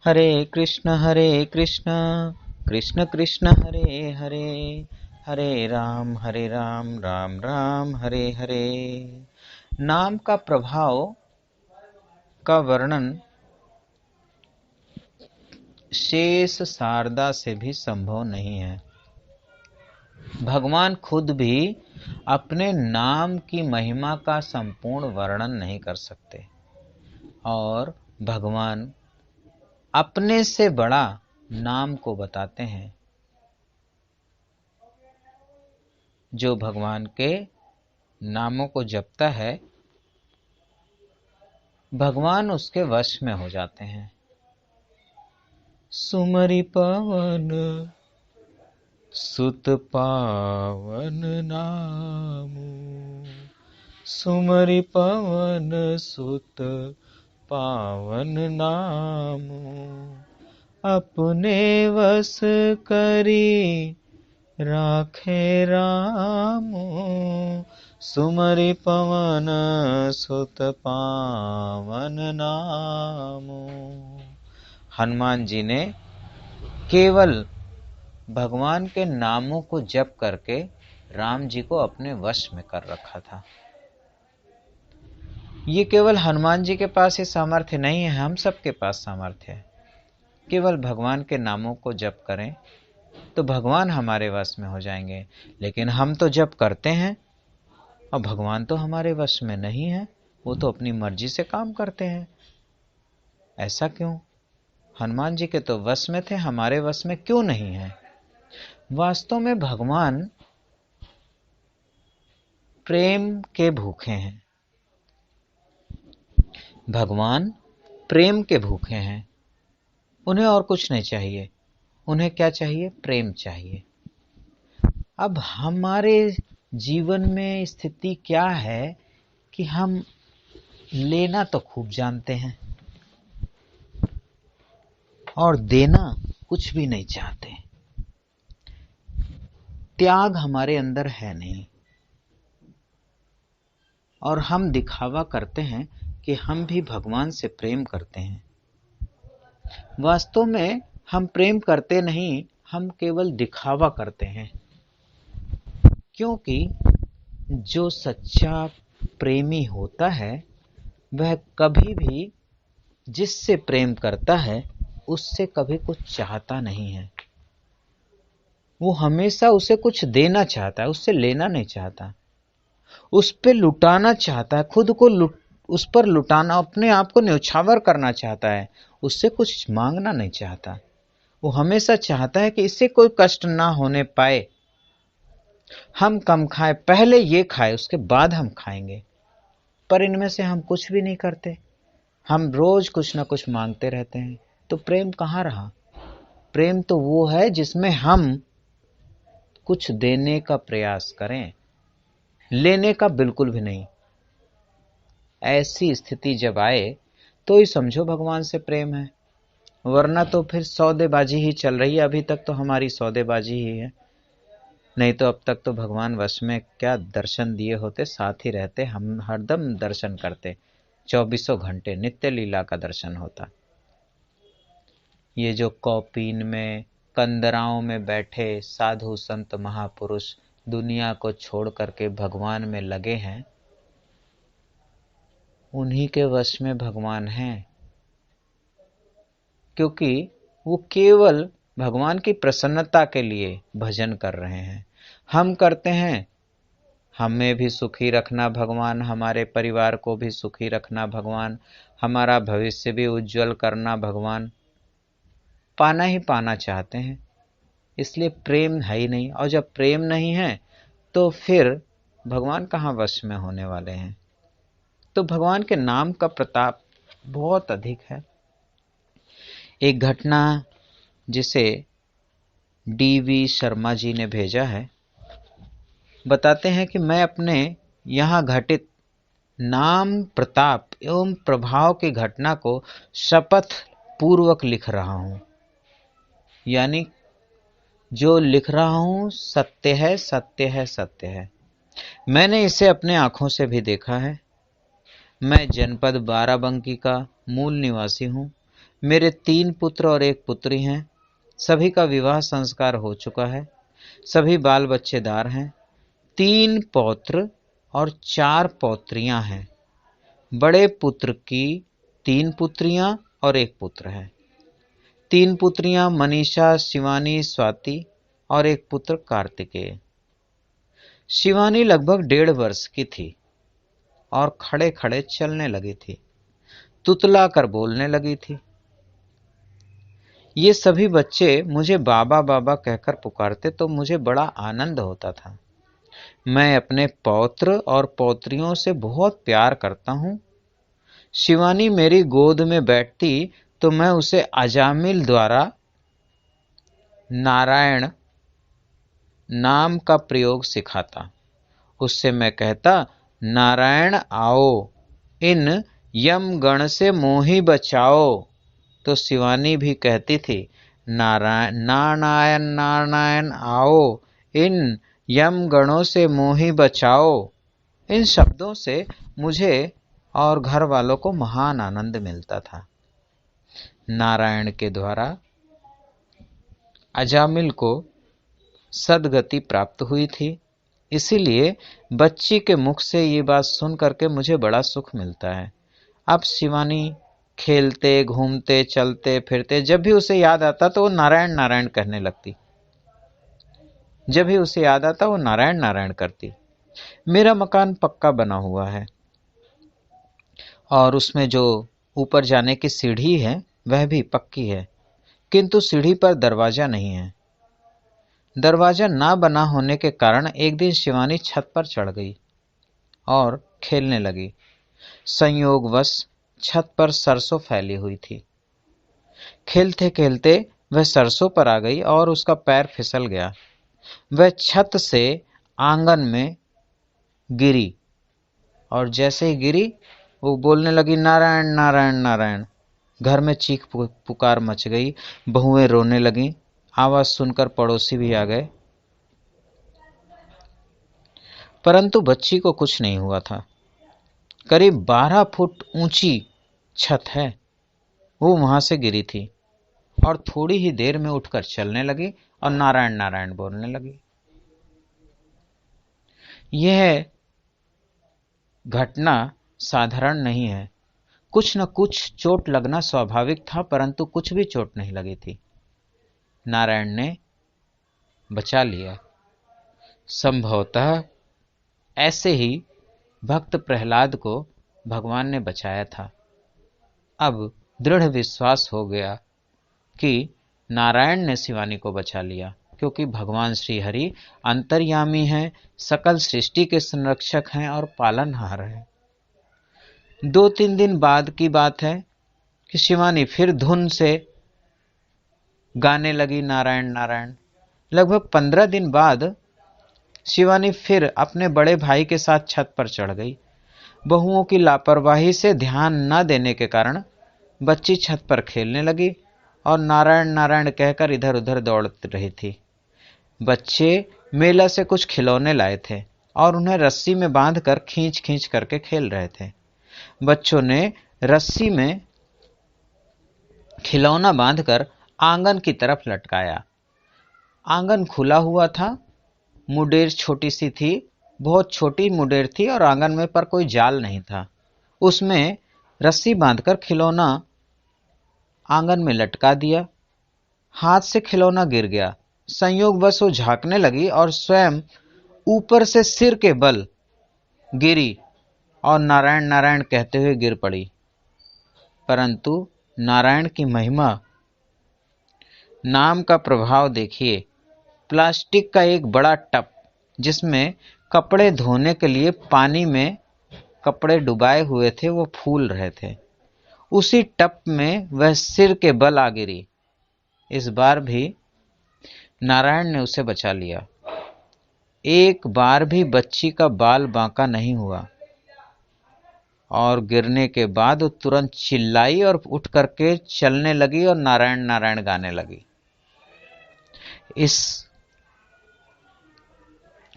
हरे कृष्ण कृष्ण कृष्ण हरे हरे, हरे राम राम राम हरे हरे। नाम का प्रभाव का वर्णन शेष शारदा से भी संभव नहीं है। भगवान खुद भी अपने नाम की महिमा का संपूर्ण वर्णन नहीं कर सकते, और भगवान अपने से बड़ा नाम को बताते हैं। जो भगवान के नामों को जपता है, भगवान उसके वश में हो जाते हैं। सुमरि पवन सुत पावन नामु, सुमरि पवन सुत पावन नामु, अपने वश करी राखे रामो, सुमरि पवन सुत पावन नामो। हनुमान जी ने केवल भगवान के नामों को जप करके राम जी को अपने वश में कर रखा था। ये केवल हनुमान जी के पास ही सामर्थ्य नहीं है, हम सबके पास सामर्थ्य है। केवल भगवान के नामों को जप करें तो भगवान हमारे वश में हो जाएंगे। लेकिन हम तो जप करते हैं और भगवान तो हमारे वश में नहीं है, वो तो अपनी मर्जी से काम करते हैं। ऐसा क्यों? हनुमान जी के तो वश में थे, हमारे वश में क्यों नहीं है? वास्तव में भगवान प्रेम के भूखे हैं। भगवान प्रेम के भूखे हैं। उन्हें और कुछ नहीं चाहिए। उन्हें क्या चाहिए? प्रेम चाहिए। अब हमारे जीवन में स्थिति क्या है कि हम लेना तो खूब जानते हैं और देना कुछ भी नहीं चाहते। त्याग हमारे अंदर है नहीं, और हम दिखावा करते हैं कि हम भी भगवान से प्रेम करते हैं। वास्तव में हम प्रेम करते नहीं, हम केवल दिखावा करते हैं। क्योंकि जो सच्चा प्रेमी होता है वह कभी भी जिससे प्रेम करता है उससे कभी कुछ चाहता नहीं है। वो हमेशा उसे कुछ देना चाहता है, उससे लेना नहीं चाहता। उस पे लुटाना चाहता है, खुद को उस पर लुटाना, अपने आप को न्यौछावर करना चाहता है। उससे कुछ मांगना नहीं चाहता। वो हमेशा चाहता है कि इससे कोई कष्ट ना होने पाए। हम कम खाएं, पहले ये खाए उसके बाद हम खाएंगे। पर इनमें से हम कुछ भी नहीं करते। हम रोज कुछ ना कुछ मांगते रहते हैं। तो प्रेम कहाँ रहा? प्रेम तो वो है जिसमें हम कुछ देने का प्रयास करें, लेने का बिल्कुल भी नहीं। ऐसी स्थिति जब आए तो ही समझो भगवान से प्रेम है, वरना तो फिर सौदेबाजी ही चल रही है। अभी तक तो हमारी सौदेबाजी ही है। नहीं तो अब तक तो भगवान वश में क्या दर्शन दिए होते, साथ ही रहते, हम हरदम दर्शन करते, 24 घंटे नित्य लीला का दर्शन होता। ये जो कौपीन में कंदराओं में बैठे साधु संत महापुरुष दुनिया को छोड़ करके भगवान में लगे हैं, उन्हीं के वश में भगवान हैं। क्योंकि वो केवल भगवान की प्रसन्नता के लिए भजन कर रहे हैं। हम करते हैं, हमें भी सुखी रखना भगवान, हमारे परिवार को भी सुखी रखना भगवान, हमारा भविष्य भी उज्जवल करना भगवान, पाना ही पाना चाहते हैं। इसलिए प्रेम है ही नहीं, और जब प्रेम नहीं है तो फिर भगवान कहाँ वश में होने वाले हैं? तो भगवान के नाम का प्रताप बहुत अधिक है। एक घटना जिसे डीवी शर्मा जी ने भेजा है, बताते हैं कि मैं अपने यहाँ घटित नाम प्रताप एवं प्रभाव की घटना को शपथ पूर्वक लिख रहा हूँ। यानी जो लिख रहा हूँ सत्य है, सत्य है, सत्य है। मैंने इसे अपने आंखों से भी देखा है। मैं जनपद बाराबंकी का मूल निवासी हूँ। मेरे 3 पुत्र और 1 पुत्री हैं। सभी का विवाह संस्कार हो चुका है। सभी बाल बच्चेदार हैं। 3 पौत्र और 4 पौत्रियां हैं। बड़े पुत्र की 3 पुत्रियां और 1 पुत्र है। 3 पुत्रियां मनीषा, शिवानी, स्वाति और 1 पुत्र कार्तिकेय। शिवानी लगभग 1.5 वर्ष की थी और खड़े खड़े चलने लगी थी, तुतला कर बोलने लगी थी। ये सभी बच्चे मुझे बाबा बाबा कहकर पुकारते तो मुझे बड़ा आनंद होता था। मैं अपने पौत्र और पौत्रियों से बहुत प्यार करता हूँ। शिवानी मेरी गोद में बैठती तो मैं उसे अजामिल द्वारा नारायण नाम का प्रयोग सिखाता। उससे मैं कहता, नारायण आओ, इन यम गण से मोहि बचाओ। तो शिवानी भी कहती थी, नारायण नारायण नारायण आओ, इन यम गणों से मोहि बचाओ। इन शब्दों से मुझे और घर वालों को महान आनंद मिलता था। नारायण के द्वारा अजामिल को सद्गति प्राप्त हुई थी, इसीलिए बच्ची के मुख से ये बात सुन करके मुझे बड़ा सुख मिलता है। अब शिवानी खेलते, घूमते, चलते फिरते जब भी उसे याद आता तो वो नारायण नारायण कहने लगती। जब भी उसे याद आता वो नारायण नारायण करती। मेरा मकान पक्का बना हुआ है और उसमें जो ऊपर जाने की सीढ़ी है वह भी पक्की है, किंतु सीढ़ी पर दरवाजा नहीं है। दरवाजा ना बना होने के कारण एक दिन शिवानी छत पर चढ़ गई और खेलने लगी। संयोगवश छत पर सरसों फैली हुई थी। खेलते खेलते वह सरसों पर आ गई और उसका पैर फिसल गया। वह छत से आंगन में गिरी और जैसे ही गिरी वो बोलने लगी, नारायण नारायण नारायण। घर में चीख पुकार मच गई। बहुएं रोने लगीं। आवाज सुनकर पड़ोसी भी आ गए, परंतु बच्ची को कुछ नहीं हुआ था। करीब 12 फुट ऊंची छत है, वो वहां से गिरी थी और थोड़ी ही देर में उठकर चलने लगी और नारायण नारायण बोलने लगी। यह घटना साधारण नहीं है। कुछ न कुछ चोट लगना स्वाभाविक था, परंतु कुछ भी चोट नहीं लगी थी। नारायण ने बचा लिया। संभवतः ऐसे ही भक्त प्रहलाद को भगवान ने बचाया था। अब दृढ़ विश्वास हो गया कि नारायण ने शिवानी को बचा लिया, क्योंकि भगवान श्री हरि अंतर्यामी हैं, सकल सृष्टि के संरक्षक हैं और पालनहार हैं। 2-3 दिन बाद की बात है कि शिवानी फिर धुन से गाने लगी नारायण नारायण। लगभग 15 दिन बाद शिवानी फिर अपने बड़े भाई के साथ छत पर चढ़ गई। बहुओं की लापरवाही से ध्यान न देने के कारण बच्ची छत पर खेलने लगी और नारायण नारायण कहकर इधर उधर दौड़ रही थी। बच्चे मेला से कुछ खिलौने लाए थे और उन्हें रस्सी में बांधकर खींच खींच करके खेल रहे थे। बच्चों ने रस्सी में खिलौना बांधकर आंगन की तरफ लटकाया। आंगन खुला हुआ था। मुडेर छोटी सी थी, बहुत छोटी मुडेर थी और आंगन में पर कोई जाल नहीं था। उसमें रस्सी बांधकर खिलौना आंगन में लटका दिया। हाथ से खिलौना गिर गया। संयोगवश वो झांकने लगी और स्वयं ऊपर से सिर के बल गिरी और नारायण नारायण कहते हुए गिर पड़ी। परंतु नारायण की महिमा, नाम का प्रभाव देखिए। प्लास्टिक का एक बड़ा टब जिसमें कपड़े धोने के लिए पानी में कपड़े डुबाए हुए थे वो फूल रहे थे, उसी टब में वह सिर के बल आ गिरी। इस बार भी नारायण ने उसे बचा लिया। एक बार भी बच्ची का बाल बांका नहीं हुआ और गिरने के बाद वो तुरंत चिल्लाई और उठ करके चलने लगी और नारायण नारायण गाने लगी। इस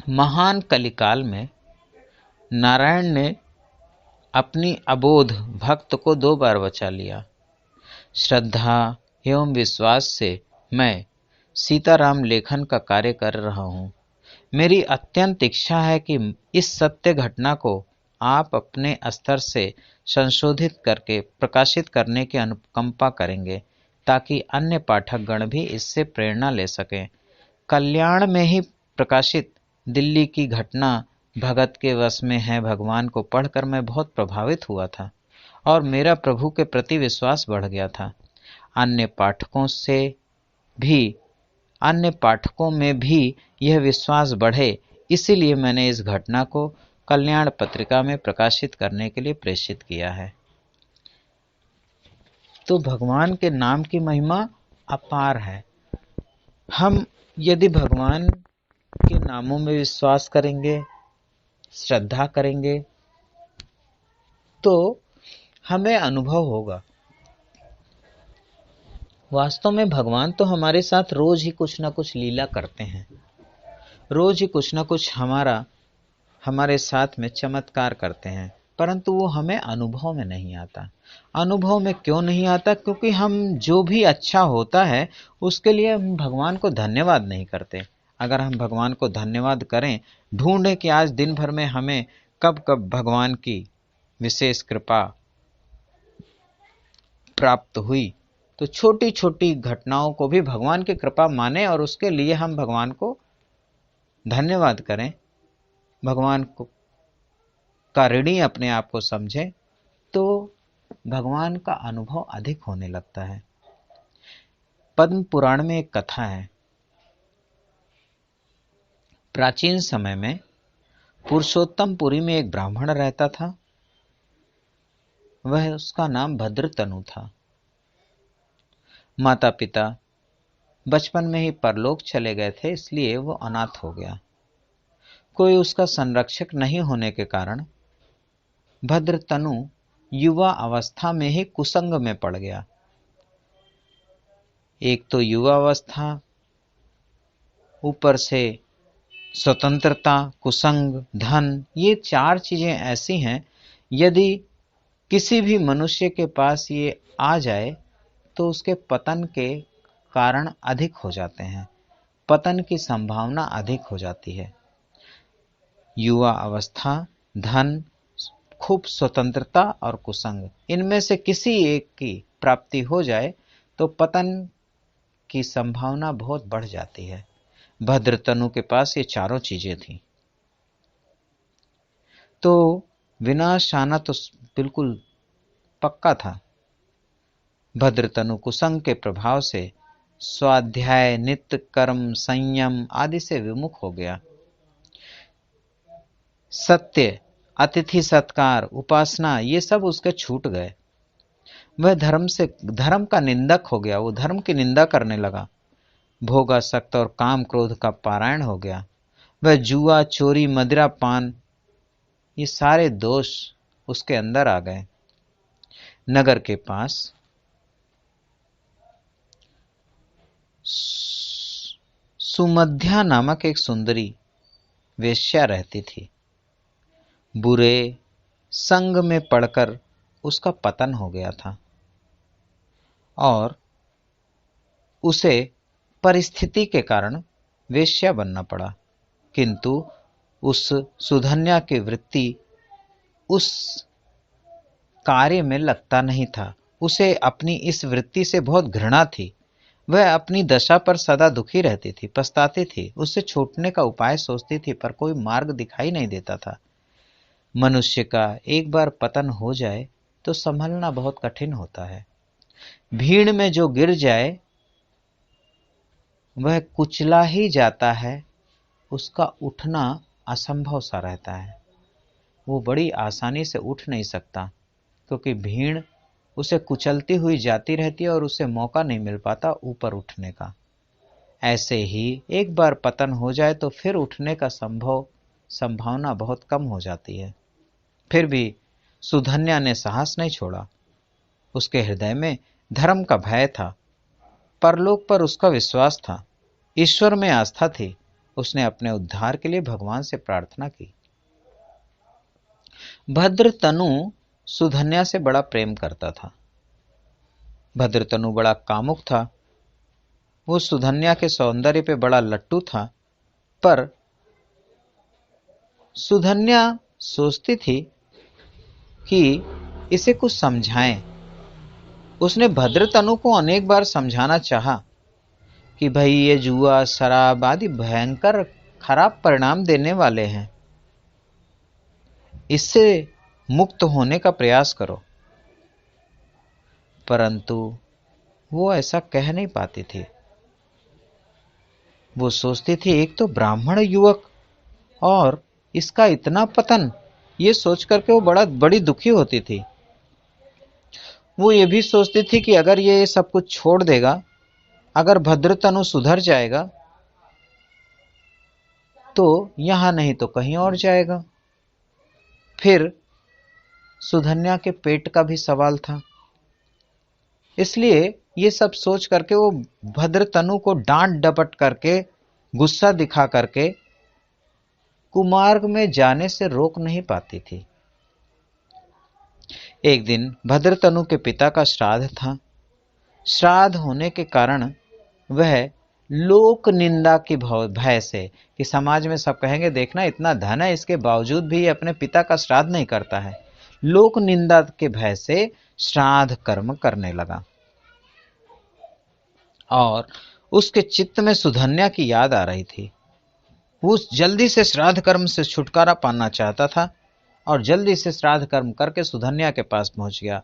महान कलिकाल में नारायण ने अपनी अबोध भक्त को 2 बार बचा लिया। श्रद्धा एवं विश्वास से मैं सीताराम लेखन का कार्य कर रहा हूँ। मेरी अत्यंत इच्छा है कि इस सत्य घटना को आप अपने स्तर से संशोधित करके प्रकाशित करने की अनुकंपा करेंगे, ताकि अन्य पाठकगण भी इससे प्रेरणा ले सकें। कल्याण में ही प्रकाशित दिल्ली की घटना भगत के वश में है भगवान को पढ़कर मैं बहुत प्रभावित हुआ था और मेरा प्रभु के प्रति विश्वास बढ़ गया था। अन्य पाठकों में भी यह विश्वास बढ़े, इसीलिए मैंने इस घटना को कल्याण पत्रिका में प्रकाशित करने के लिए प्रेषित किया है। तो भगवान के नाम की महिमा अपार है। हम यदि भगवान के नामों में विश्वास करेंगे, श्रद्धा करेंगे, तो हमें अनुभव होगा। वास्तव में भगवान तो हमारे साथ रोज ही कुछ ना कुछ लीला करते हैं, रोज ही कुछ ना कुछ हमारे साथ में चमत्कार करते हैं, परंतु वो हमें अनुभव में नहीं आता। अनुभव में क्यों नहीं आता? क्योंकि हम जो भी अच्छा होता है उसके लिए हम भगवान को धन्यवाद नहीं करते। अगर हम भगवान को धन्यवाद करें, ढूंढें कि आज दिन भर में हमें कब कब भगवान की विशेष कृपा प्राप्त हुई, तो छोटी छोटी घटनाओं को भी भगवान की कृपा माने और उसके लिए हम भगवान को धन्यवाद करें, भगवान को का ऋणी अपने आप को समझें, तो भगवान का अनुभव अधिक होने लगता है। पद्म पुराण में एक कथा है। प्राचीन समय में पुरुषोत्तमपुरी में एक ब्राह्मण रहता था। उसका नाम भद्रतनु था। माता पिता बचपन में ही परलोक चले गए थे, इसलिए वो अनाथ हो गया। कोई उसका संरक्षक नहीं होने के कारण भद्रतनु युवा अवस्था में ही कुसंग में पड़ गया। एक तो युवा अवस्था, ऊपर से स्वतंत्रता, कुसंग, धन, ये चार चीजें ऐसी हैं, यदि किसी भी मनुष्य के पास ये आ जाए तो उसके पतन के कारण अधिक हो जाते हैं, पतन की संभावना अधिक हो जाती है। युवा अवस्था, धन, खूब स्वतंत्रता और कुसंग, इनमें से किसी एक की प्राप्ति हो जाए तो पतन की संभावना बहुत बढ़ जाती है। भद्रतनु के पास ये चारों चीजें थी, तो विनाश आना तो बिल्कुल पक्का था। भद्रतनु कुसंग के प्रभाव से स्वाध्याय, नित्य कर्म, संयम आदि से विमुख हो गया। सत्य, अतिथि सत्कार, उपासना, ये सब उसके छूट गए। वह धर्म का निंदक हो गया। वो धर्म की निंदा करने लगा। भोगासक्त और काम क्रोध का पारायण हो गया। वह जुआ, चोरी, मदिरा, पान, ये सारे दोष उसके अंदर आ गए। नगर के पास सुमध्या नामक एक सुंदरी वेश्या रहती थी। बुरे संग में पड़कर उसका पतन हो गया था और उसे परिस्थिति के कारण वेश्या बनना पड़ा। किंतु उस सुधन्या की वृत्ति उस कार्य में लगता नहीं था। उसे अपनी इस वृत्ति से बहुत घृणा थी। वह अपनी दशा पर सदा दुखी रहती थी, पछताती थी, उससे छूटने का उपाय सोचती थी, पर कोई मार्ग दिखाई नहीं देता था। मनुष्य का एक बार पतन हो जाए तो संभलना बहुत कठिन होता है। भीड़ में जो गिर जाए वह कुचला ही जाता है, उसका उठना असंभव सा रहता है। वो बड़ी आसानी से उठ नहीं सकता, क्योंकि भीड़ उसे कुचलती हुई जाती रहती है और उसे मौका नहीं मिल पाता ऊपर उठने का। ऐसे ही एक बार पतन हो जाए तो फिर उठने का संभावना बहुत कम हो जाती है। फिर भी सुधन्या ने साहस नहीं छोड़ा। उसके हृदय में धर्म का भय था, परलोक पर उसका विश्वास था, ईश्वर में आस्था थी। उसने अपने उद्धार के लिए भगवान से प्रार्थना की। भद्रतनु सुधन्या से बड़ा प्रेम करता था। भद्रतनु बड़ा कामुक था, वो सुधन्या के सौंदर्य पे बड़ा लट्टू था। पर सुधन्या सोचती थी कि इसे कुछ समझाएं। उसने भद्रतनु को अनेक बार समझाना चाहा कि भाई ये जुआ, शराब आदि भयंकर खराब परिणाम देने वाले हैं, इससे मुक्त होने का प्रयास करो। परंतु वो ऐसा कह नहीं पाती थी। वो सोचती थी एक तो ब्राह्मण युवक और इसका इतना पतन, ये सोच करके वो बड़ी दुखी होती थी। वो ये भी सोचती थी कि अगर ये सब कुछ छोड़ देगा, अगर भद्रतनु सुधर जाएगा तो यहां नहीं तो कहीं और जाएगा। फिर सुधन्या के पेट का भी सवाल था। इसलिए ये सब सोच करके वो भद्रतनु को डांट डपट करके, गुस्सा दिखा करके कुमार्ग में जाने से रोक नहीं पाती थी। एक दिन भद्रतनु के पिता का श्राद्ध था। श्राद्ध होने के कारण वह लोक निंदा की भय से, कि समाज में सब कहेंगे देखना इतना धन है, इसके बावजूद भी अपने पिता का श्राद्ध नहीं करता है, लोक निंदा के भय से श्राद्ध कर्म करने लगा। और उसके चित्त में सुधन्या की याद आ रही थी। वो जल्दी से श्राद्ध कर्म से छुटकारा पाना चाहता था और जल्दी से श्राद्ध कर्म करके सुधन्या के पास पहुंच गया।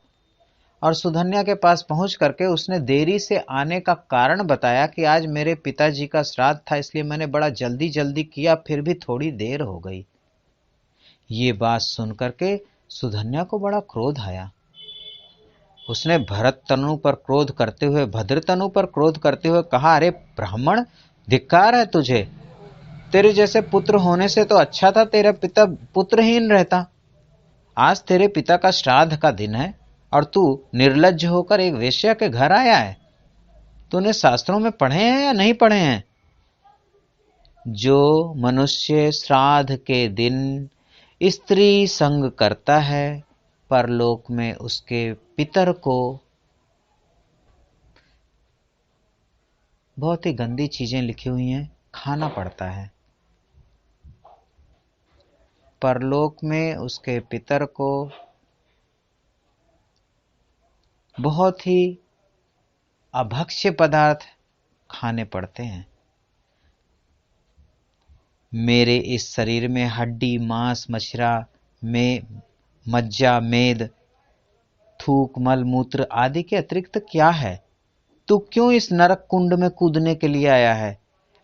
और सुधन्या के पास पहुंच करके उसने देरी से आने का कारण बताया कि आज मेरे पिताजी का श्राद्ध था, इसलिए मैंने बड़ा जल्दी जल्दी किया, फिर भी थोड़ी देर हो गई। ये बात सुन करके सुधन्या को बड़ा क्रोध आया। उसने भरतनु पर क्रोध करते हुए, भद्रतनु पर क्रोध करते हुए कहा, अरे ब्राह्मण, धिक्कार है तुझे, तेरे जैसे पुत्र होने से तो अच्छा था तेरा पिता पुत्रहीन रहता। आज तेरे पिता का श्राद्ध का दिन है और तू निर्लज्ज होकर एक वेश्या के घर आया है। तूने शास्त्रों में पढ़े हैं या नहीं पढ़े हैं? जो मनुष्य श्राद्ध के दिन स्त्री संग करता है, परलोक में उसके पितर को बहुत ही गंदी चीजें लिखी हुई हैं, खाना पड़ता है। परलोक में उसके पितर को बहुत ही अभक्ष्य पदार्थ खाने पड़ते हैं। मेरे इस शरीर में हड्डी, मांस, मछरा में मज्जा, मेद, थूक, मल मूत्र आदि के अतिरिक्त क्या है? तू क्यों इस नरक कुंड में कूदने के लिए आया है?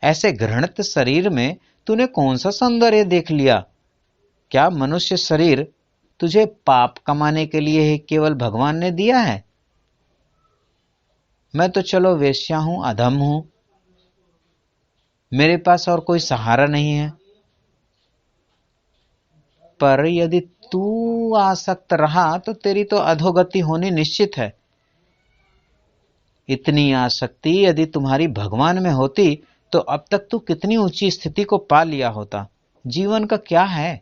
ऐसे घृणित शरीर में तूने कौन सा सौंदर्य देख लिया? क्या मनुष्य शरीर तुझे पाप कमाने के लिए ही केवल भगवान ने दिया है? मैं तो चलो वेश्या हूं, अधम हूं, मेरे पास और कोई सहारा नहीं है, पर यदि तू आसक्त रहा तो तेरी तो अधोगति होनी निश्चित है। इतनी आसक्ति यदि तुम्हारी भगवान में होती तो अब तक तू कितनी ऊंची स्थिति को पा लिया होता। जीवन का क्या है?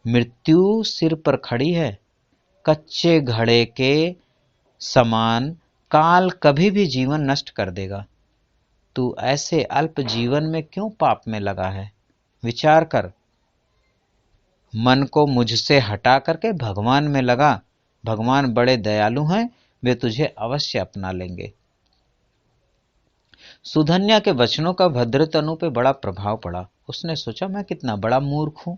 मृत्यु सिर पर खड़ी है। कच्चे घड़े के समान काल कभी भी जीवन नष्ट कर देगा। तू ऐसे अल्प जीवन में क्यों पाप में लगा है? विचार कर। मन को मुझसे हटा करके भगवान में लगा। भगवान बड़े दयालु हैं, वे तुझे अवश्य अपना लेंगे। सुधन्या के वचनों का भद्रतनु पे बड़ा प्रभाव पड़ा। उसने सोचा, मैं कितना बड़ा मूर्ख हूं,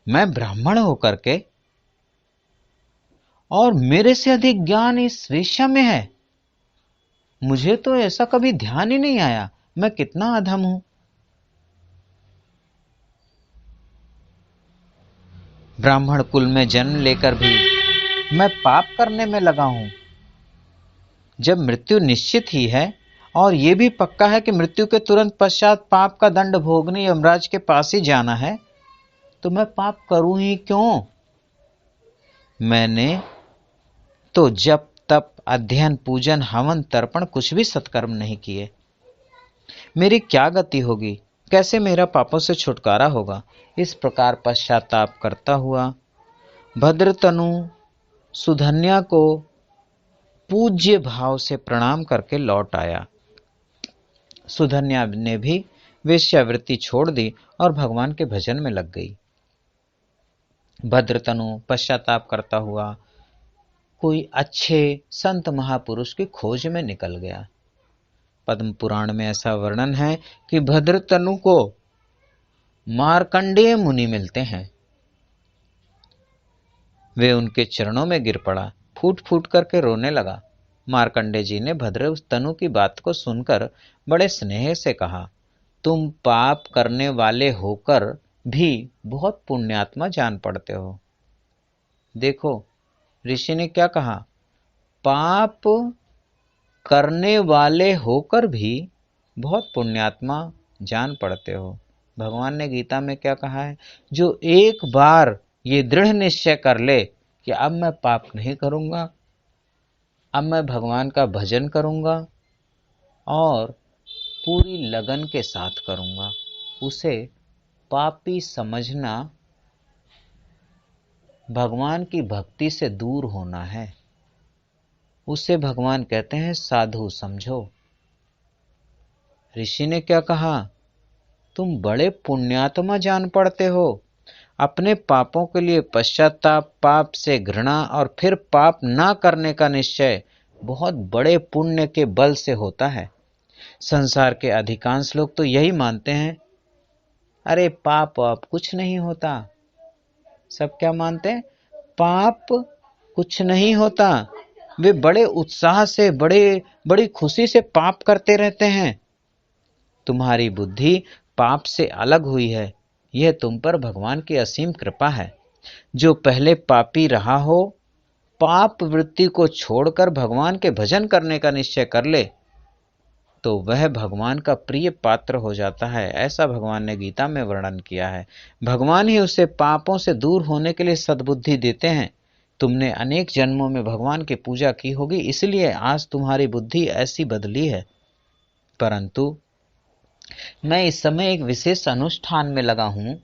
मैं ब्राह्मण होकर के और मेरे से अधिक ज्ञान इस वेश्या में है। मुझे तो ऐसा कभी ध्यान ही नहीं आया, मैं कितना अधम हूं। ब्राह्मण कुल में जन्म लेकर भी मैं पाप करने में लगा हूं। जब मृत्यु निश्चित ही है और यह भी पक्का है कि मृत्यु के तुरंत पश्चात पाप का दंड भोगने यमराज के पास ही जाना है, तो मैं पाप करूं ही क्यों? मैंने तो जप तप, अध्ययन, पूजन, हवन, तर्पण कुछ भी सत्कर्म नहीं किए। मेरी क्या गति होगी? कैसे मेरा पापों से छुटकारा होगा? इस प्रकार पश्चाताप करता हुआ भद्रतनु सुधन्या को पूज्य भाव से प्रणाम करके लौट आया। सुधन्या ने भी वेश्यावृत्ति छोड़ दी और भगवान के भजन में लग गई। भद्रतनु पश्चाताप करता हुआ कोई अच्छे संत महापुरुष की खोज में निकल गया। पद्म पुराण में ऐसा वर्णन है कि भद्रतनु को मार्कंडेय मुनि मिलते हैं। वे उनके चरणों में गिर पड़ा, फूट फूट करके रोने लगा। मार्कंडेय जी ने भद्रतनु की बात को सुनकर बड़े स्नेह से कहा, तुम पाप करने वाले होकर भी बहुत पुण्यात्मा जान पड़ते हो। देखो ऋषि ने क्या कहा, पाप करने वाले होकर भी बहुत पुण्यात्मा जान पड़ते हो। भगवान ने गीता में क्या कहा है, जो एक बार ये दृढ़ निश्चय कर ले कि अब मैं पाप नहीं करूंगा, अब मैं भगवान का भजन करूंगा और पूरी लगन के साथ करूंगा, उसे पापी समझना भगवान की भक्ति से दूर होना है। उसे भगवान कहते हैं साधु समझो। ऋषि ने क्या कहा, तुम बड़े पुण्यात्मा जान पड़ते हो। अपने पापों के लिए पश्चाताप, पाप से घृणा और फिर पाप ना करने का निश्चय बहुत बड़े पुण्य के बल से होता है। संसार के अधिकांश लोग तो यही मानते हैं, अरे पाप आप कुछ नहीं होता। सब क्या मानते हैं, पाप कुछ नहीं होता। वे बड़े उत्साह से, बड़ी खुशी से पाप करते रहते हैं। तुम्हारी बुद्धि पाप से अलग हुई है, यह तुम पर भगवान की असीम कृपा है। जो पहले पापी रहा हो, पाप वृत्ति को छोड़कर भगवान के भजन करने का निश्चय कर ले तो वह भगवान का प्रिय पात्र हो जाता है। ऐसा भगवान ने गीता में वर्णन किया है। भगवान ही उसे पापों से दूर होने के लिए सद्बुद्धि देते हैं। तुमने अनेक जन्मों में भगवान की पूजा की होगी, इसलिए आज तुम्हारी बुद्धि ऐसी बदली है। परंतु मैं इस समय एक विशेष अनुष्ठान में लगा हूं,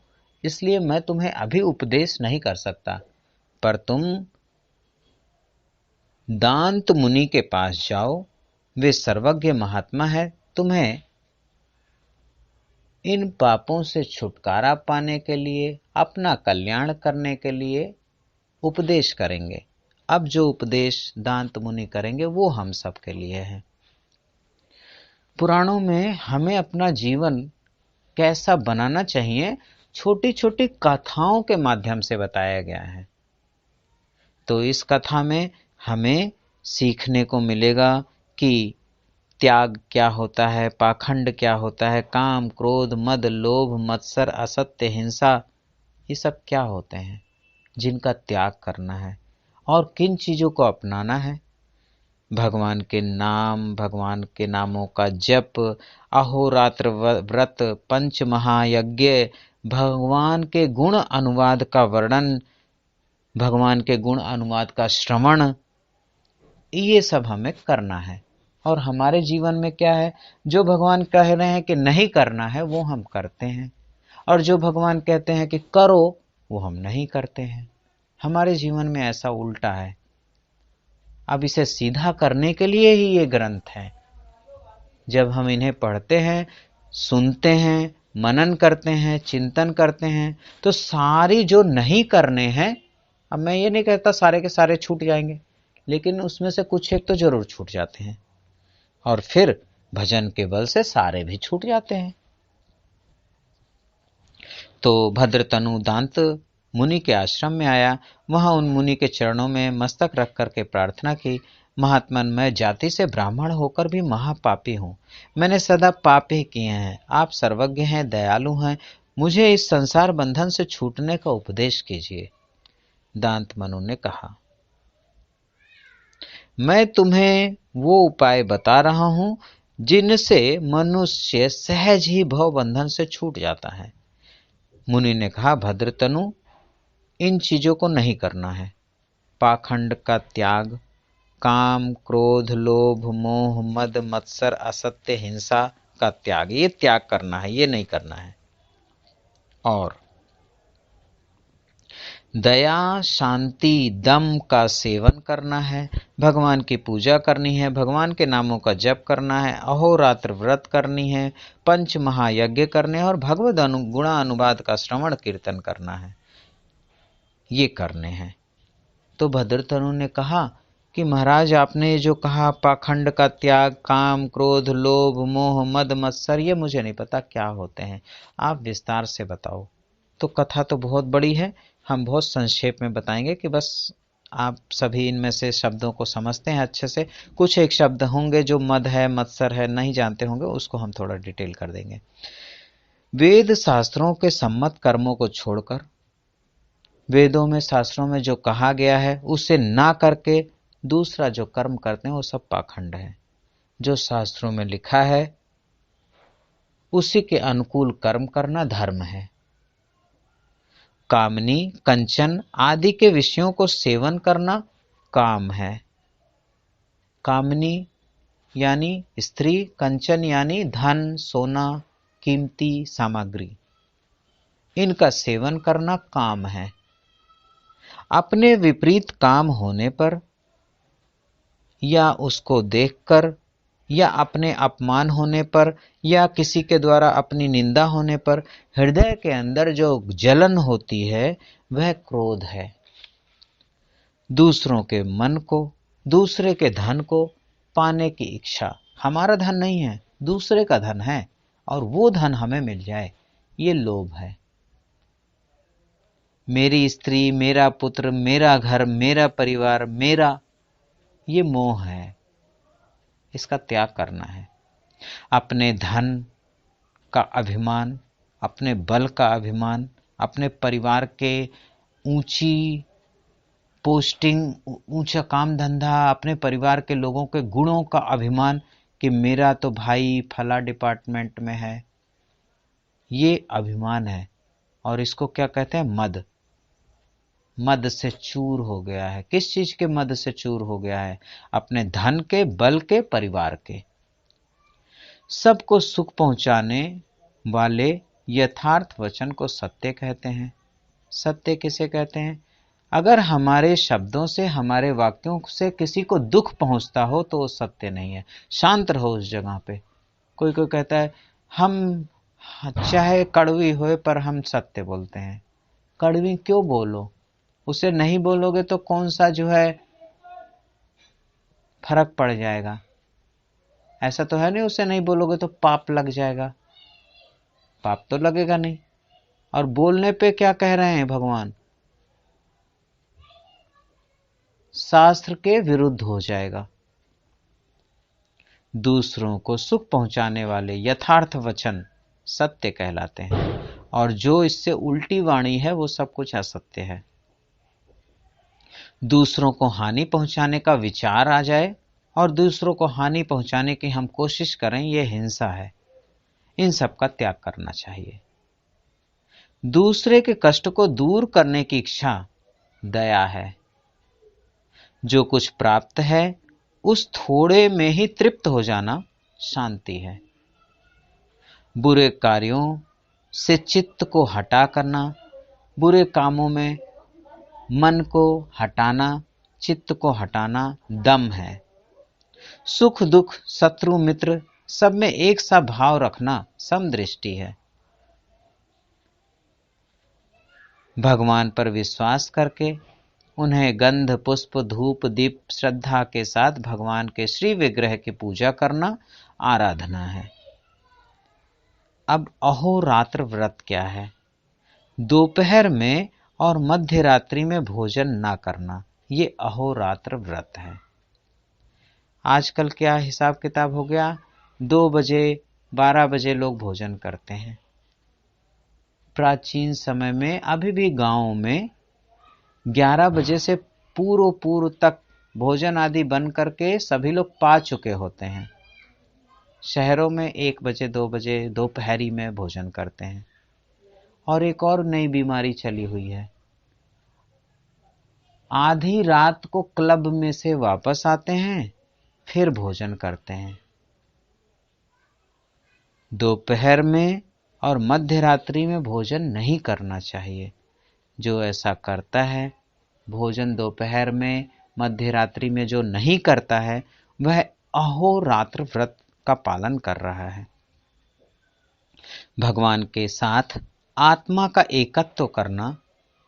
इसलिए मैं तुम्हें अभी उपदेश नहीं कर सकता। पर तुम दांत मुनि के पास जाओ, वे सर्वज्ञ महात्मा है, तुम्हें इन पापों से छुटकारा पाने के लिए, अपना कल्याण करने के लिए उपदेश करेंगे। अब जो उपदेश दांत मुनि करेंगे वो हम सब के लिए है। पुराणों में हमें अपना जीवन कैसा बनाना चाहिए छोटी छोटी कथाओं के माध्यम से बताया गया है। तो इस कथा में हमें सीखने को मिलेगा कि त्याग क्या होता है, पाखंड क्या होता है, काम, क्रोध, मद, लोभ, मत्सर, असत्य, हिंसा, ये सब क्या होते हैं जिनका त्याग करना है और किन चीजों को अपनाना है। भगवान के नाम, भगवान के नामों का जप, अहोरात्र व्रत, पंच महायज्ञ, भगवान के गुण अनुवाद का वर्णन, भगवान के गुण अनुवाद का श्रवण, ये सब हमें करना है। और हमारे जीवन में क्या है, जो भगवान कह रहे हैं कि नहीं करना है वो हम करते हैं, और जो भगवान कहते हैं कि करो वो हम नहीं करते हैं। हमारे जीवन में ऐसा उल्टा है। अब इसे सीधा करने के लिए ही ये ग्रंथ है। जब हम इन्हें पढ़ते हैं, सुनते हैं, मनन करते हैं, चिंतन करते हैं, तो सारी जो नहीं करने हैं, अब मैं ये नहीं कहता सारे के सारे छूट जाएंगे, लेकिन उसमें से कुछ एक तो जरूर छूट जाते हैं, और फिर भजन के बल से सारे भी छूट जाते हैं। तो भद्रतनु दांत मुनि के आश्रम में आया। वहां उन मुनि के चरणों में मस्तक रख करके प्रार्थना की, महात्मन, मैं जाति से ब्राह्मण होकर भी महापापी हूँ। मैंने सदा पाप ही किए हैं। आप सर्वज्ञ हैं, दयालु हैं, मुझे इस संसार बंधन से छूटने का उपदेश कीजिए। दांत मनु ने कहा, मैं तुम्हें वो उपाय बता रहा हूं जिनसे मनुष्य सहज ही भव बंधन से छूट जाता है। मुनि ने कहा, भद्रतनु, इन चीजों को नहीं करना है। पाखंड का त्याग, काम, क्रोध, लोभ, मोह, मद, मत्सर, असत्य, हिंसा का त्याग, ये त्याग करना है, ये नहीं करना है। और दया, शांति, दम का सेवन करना है, भगवान की पूजा करनी है, भगवान के नामों का जप करना है, अहोरात्र व्रत करनी है, पंच महायज्ञ करने हैं और भगवद गुणा अनुवाद का श्रवण कीर्तन करना है, ये करने हैं। तो भद्रतनु ने कहा कि महाराज आपने जो कहा पाखंड का त्याग, काम, क्रोध, लोभ, मोह, मद, मत्सर, ये मुझे नहीं पता क्या होते हैं, आप विस्तार से बताओ। तो कथा तो बहुत बड़ी है, हम बहुत संक्षेप में बताएंगे कि बस आप सभी इनमें से शब्दों को समझते हैं अच्छे से। कुछ एक शब्द होंगे जो मद है, मत्सर है, नहीं जानते होंगे, उसको हम थोड़ा डिटेल कर देंगे। वेद शास्त्रों के सम्मत कर्मों को छोड़कर, वेदों में शास्त्रों में जो कहा गया है उसे ना करके दूसरा जो कर्म करते हैं वो सब पाखंड है। जो शास्त्रों में लिखा है उसी के अनुकूल कर्म करना धर्म है। कामनी, कंचन आदि के विषयों को सेवन करना काम है। कामनी यानी स्त्री, कंचन यानी धन, सोना, कीमती सामग्री, इनका सेवन करना काम है। अपने विपरीत काम होने पर या उसको देखकर या अपने अपमान होने पर या किसी के द्वारा अपनी निंदा होने पर हृदय के अंदर जो जलन होती है वह क्रोध है। दूसरों के मन को, दूसरे के धन को पाने की इच्छा, हमारा धन नहीं है, दूसरे का धन है और वो धन हमें मिल जाए, ये लोभ है। मेरी स्त्री, मेरा पुत्र, मेरा घर, मेरा परिवार, मेरा, ये मोह है, इसका त्याग करना है। अपने धन का अभिमान, अपने बल का अभिमान, अपने परिवार के ऊंची पोस्टिंग, ऊंचा काम धंधा, अपने परिवार के लोगों के गुणों का अभिमान कि मेरा तो भाई फला डिपार्टमेंट में है, ये अभिमान है। और इसको क्या कहते हैं? मद। मद से चूर हो गया है। किस चीज के मद से चूर हो गया है? अपने धन के, बल के, परिवार के। सबको सुख पहुंचाने वाले यथार्थ वचन को सत्य कहते हैं। सत्य किसे कहते हैं? अगर हमारे शब्दों से, हमारे वाक्यों से किसी को दुख पहुंचता हो तो वो सत्य नहीं है। शांत रहो उस जगह पे। कोई कोई कहता है हम चाहे कड़वी होए पर हम सत्य बोलते हैं। कड़वी क्यों बोलो? उसे नहीं बोलोगे तो कौन सा जो है फर्क पड़ जाएगा? ऐसा तो है नहीं उसे नहीं बोलोगे तो पाप लग जाएगा। पाप तो लगेगा नहीं। और बोलने पे क्या कह रहे हैं भगवान? शास्त्र के विरुद्ध हो जाएगा। दूसरों को सुख पहुंचाने वाले यथार्थ वचन सत्य कहलाते हैं और जो इससे उल्टी वाणी है वो सब कुछ असत्य है। दूसरों को हानि पहुंचाने का विचार आ जाए और दूसरों को हानि पहुंचाने की हम कोशिश करें, यह हिंसा है। इन सब का त्याग करना चाहिए। दूसरे के कष्ट को दूर करने की इच्छा दया है। जो कुछ प्राप्त है उस थोड़े में ही तृप्त हो जाना शांति है। बुरे कार्यों से चित्त को हटा करना, बुरे कामों में मन को हटाना, चित्त को हटाना दम है। सुख दुख, शत्रु मित्र सब में एक सा भाव रखना समदृष्टि है। भगवान पर विश्वास करके उन्हें गंध, पुष्प, धूप, दीप श्रद्धा के साथ भगवान के श्री विग्रह की पूजा करना आराधना है। अब अहोरात्र व्रत क्या है? दोपहर में और मध्य रात्रि में भोजन ना करना, ये अहोरात्र व्रत है। आजकल क्या हिसाब किताब हो गया? 2 बजे 12 बजे लोग भोजन करते हैं। प्राचीन समय में अभी भी गांवों में 11 बजे से पूर्व तक भोजन आदि बन करके सभी लोग पा चुके होते हैं। शहरों में 1 बजे 2 बजे दोपहरी में भोजन करते हैं। और एक और नई बीमारी चली हुई है, आधी रात को क्लब में से वापस आते हैं फिर भोजन करते हैं। दोपहर में और मध्य रात्रि में भोजन नहीं करना चाहिए। जो ऐसा करता है, भोजन दोपहर में, मध्य रात्रि में जो नहीं करता है, वह अहोरात्र व्रत का पालन कर रहा है। भगवान के साथ आत्मा का एकत्व करना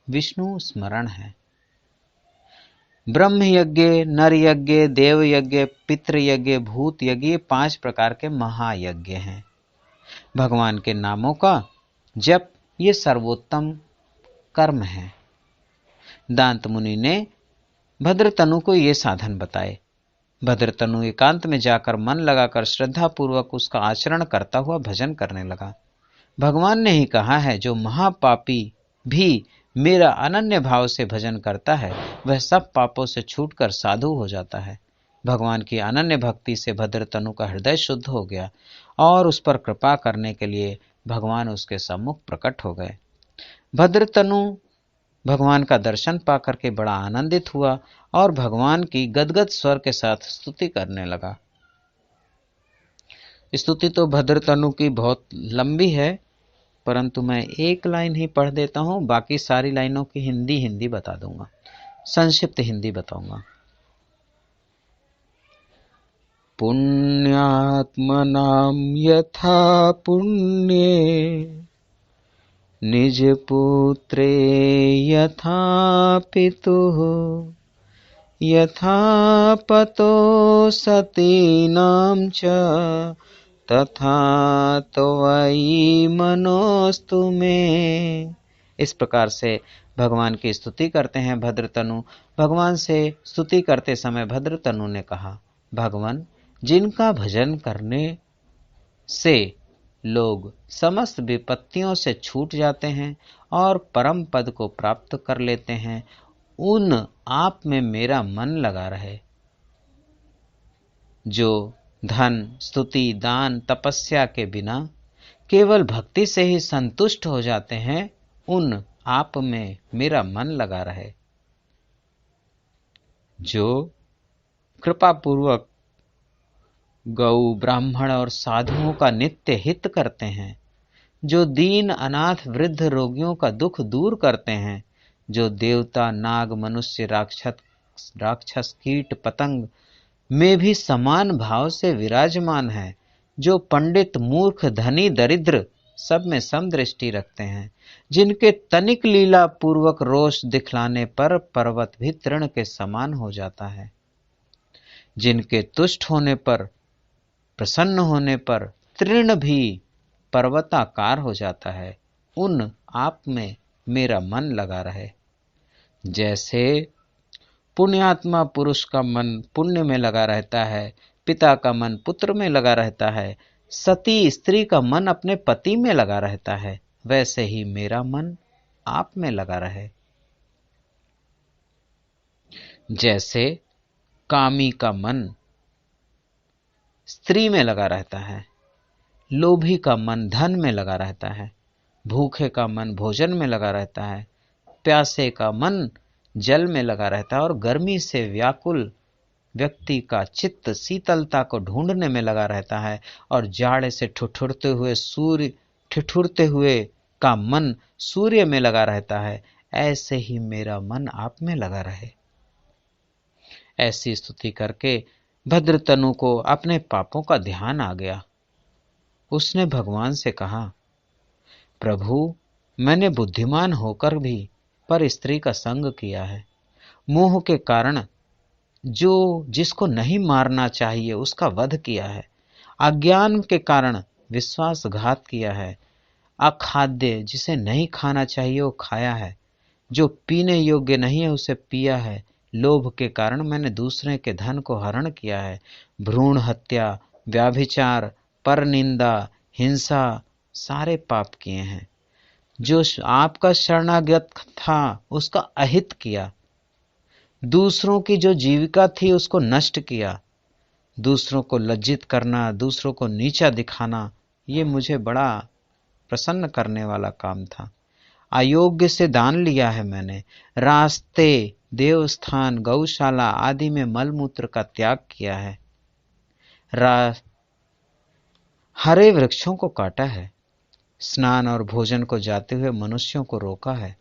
विष्णु स्मरण है। ब्रह्म यज्ञ, नर यज्ञ, देव यज्ञ, पितृ यज्ञ, भूत यज्ञ 5 प्रकार के महायज्ञ हैं। भगवान के नामों का जप ये सर्वोत्तम कर्म है। दांत मुनि ने भद्रतनु को ये साधन बताए। भद्रतनु एकांत में जाकर मन लगाकर श्रद्धा पूर्वक उसका आचरण करता हुआ भजन करने लगा। भगवान ने ही कहा है, जो महापापी भी मेरा अनन्य भाव से भजन करता है, वह सब पापों से छूटकर साधु हो जाता है। भगवान की अनन्य भक्ति से भद्रतनु का हृदय शुद्ध हो गया और उस पर कृपा करने के लिए भगवान उसके सम्मुख प्रकट हो गए। भद्रतनु भगवान का दर्शन पाकर के बड़ा आनंदित हुआ और भगवान की गदगद स्वर के साथ स्तुति करने लगा। स्तुति तो भद्रतनु की बहुत लंबी है, परंतु मैं एक लाइन ही पढ़ देता हूं, बाकी सारी लाइनों की हिंदी बता दूंगा, संक्षिप्त हिंदी बताऊंगा। पुण्यात्मनां यथा पुण्ये निज पुत्रे यथा पितुः यथा पतो सतीनां च तथा त्वयि मनोस्तु मे। इस प्रकार से भगवान की स्तुति करते हैं भद्रतनु। भगवान से स्तुति करते समय भद्रतनु ने कहा, भगवान, जिनका भजन करने से लोग समस्त विपत्तियों से छूट जाते हैं और परम पद को प्राप्त कर लेते हैं, उन आप में मेरा मन लगा रहे। जो धन, स्तुति, दान, तपस्या के बिना केवल भक्ति से ही संतुष्ट हो जाते हैं, उन आप में मेरा मन लगा रहे। जो कृपा पूर्वक गौ, ब्राह्मण और साधुओं का नित्य हित करते हैं, जो दीन, अनाथ, वृद्ध, रोगियों का दुख दूर करते हैं, जो देवता, नाग, मनुष्य, राक्षस, कीट, पतंग में भी समान भाव से विराजमान है, जो पंडित, मूर्ख, धनी, दरिद्र सब में समदृष्टि रखते हैं, जिनके तनिक लीला पूर्वक रोष दिखलाने पर पर्वत भी तृण के समान हो जाता है, जिनके तुष्ट होने पर, प्रसन्न होने पर तृण भी पर्वताकार हो जाता है, उन आप में मेरा मन लगा रहे। जैसे पुण्यात्मा पुरुष का मन पुण्य में लगा रहता है, पिता का मन पुत्र में लगा रहता है, सती स्त्री का मन अपने पति में लगा रहता है, वैसे ही मेरा मन आप में लगा रहे। जैसे कामी का मन स्त्री में लगा रहता है, लोभी का मन धन में लगा रहता है, भूखे का मन भोजन में लगा रहता है, प्यासे का मन जल में लगा रहता है और गर्मी से व्याकुल व्यक्ति का चित्त शीतलता को ढूंढने में लगा रहता है, और जाड़े से ठिठुरते हुए का मन सूर्य में लगा रहता है, ऐसे ही मेरा मन आप में लगा रहे। ऐसी स्तुति करके भद्रतनु को अपने पापों का ध्यान आ गया। उसने भगवान से कहा, प्रभु, मैंने बुद्धिमान होकर भी पर स्त्री का संग किया है, मोह के कारण जो जिसको नहीं मारना चाहिए उसका वध किया है, अज्ञान के कारण विश्वासघात किया है, अखाद्य जिसे नहीं खाना चाहिए वो खाया है, जो पीने योग्य नहीं है उसे पिया है, लोभ के कारण मैंने दूसरे के धन को हरण किया है, भ्रूण हत्या, व्याभिचार, परनिंदा, हिंसा सारे पाप किए हैं, जो आपका शरणागत था उसका अहित किया, दूसरों की जो जीविका थी उसको नष्ट किया, दूसरों को लज्जित करना, दूसरों को नीचा दिखाना, ये मुझे बड़ा प्रसन्न करने वाला काम था। अयोग्य से दान लिया है मैंने, रास्ते, देवस्थान, गौशाला आदि में मलमूत्र का त्याग किया है, हरे वृक्षों को काटा है, स्नान और भोजन को जाते हुए मनुष्यों को रोका है,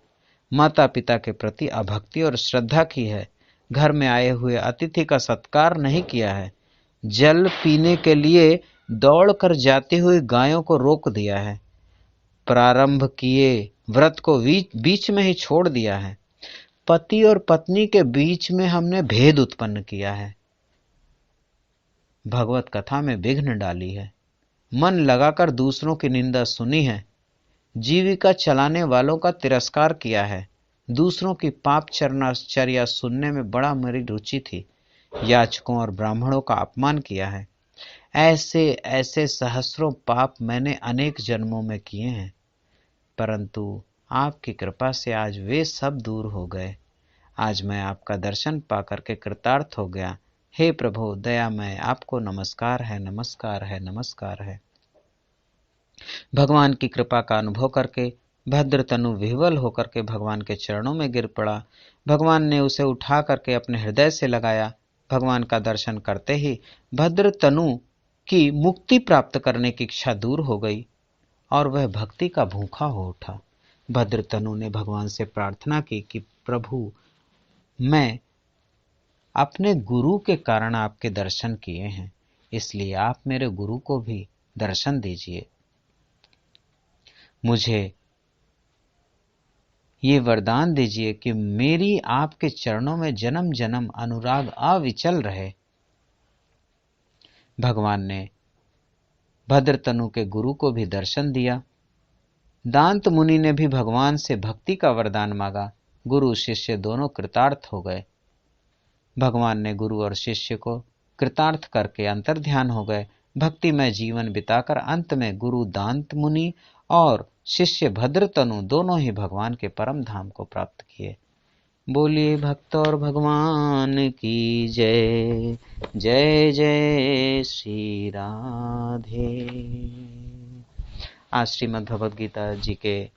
माता पिता के प्रति अभक्ति और श्रद्धा की है, घर में आए हुए अतिथि का सत्कार नहीं किया है, जल पीने के लिए दौड़कर जाती हुई गायों को रोक दिया है, प्रारंभ किए व्रत को बीच में ही छोड़ दिया है, पति और पत्नी के बीच में हमने भेद उत्पन्न किया है, भगवत कथा में विघ्न डाली है, मन लगाकर दूसरों की निंदा सुनी है, जीविका चलाने वालों का तिरस्कार किया है, दूसरों की पाप चर्या सुनने में बड़ा मेरी रुचि थी, याचकों और ब्राह्मणों का अपमान किया है। ऐसे ऐसे सहस्रों पाप मैंने अनेक जन्मों में किए हैं, परंतु आपकी कृपा से आज वे सब दूर हो गए। आज मैं आपका दर्शन पाकर के कृतार्थ हो गया। हे प्रभु दयामय, आपको नमस्कार है, नमस्कार है, नमस्कार है। भगवान की कृपा का अनुभव करके भद्रतनु विह्वल होकर के भगवान के चरणों में गिर पड़ा। भगवान ने उसे उठा करके अपने हृदय से लगाया। भगवान का दर्शन करते ही भद्रतनु की मुक्ति प्राप्त करने की इच्छा दूर हो गई और वह भक्ति का भूखा हो उठा। भद्रतनु ने भगवान से प्रार्थना की कि प्रभु, मैं अपने गुरु के कारण आपके दर्शन किए हैं, इसलिए आप मेरे गुरु को भी दर्शन दीजिए। मुझे ये वरदान दीजिए कि मेरी आपके चरणों में जन्म जन्म अनुराग अविचल रहे। भगवान ने भद्रतनु के गुरु को भी दर्शन दिया। दांत मुनि ने भी भगवान से भक्ति का वरदान मांगा। गुरु शिष्य दोनों कृतार्थ हो गए। भगवान ने गुरु और शिष्य को कृतार्थ करके अंतर्ध्यान हो गए। भक्ति में जीवन बिताकर अंत में गुरु दांत मुनि और शिष्य भद्रतनु दोनों ही भगवान के परम धाम को प्राप्त किए। बोलिए भक्त और भगवान की जय। जय जय श्री राधे। आज श्रीमद् भगवद गीता जी के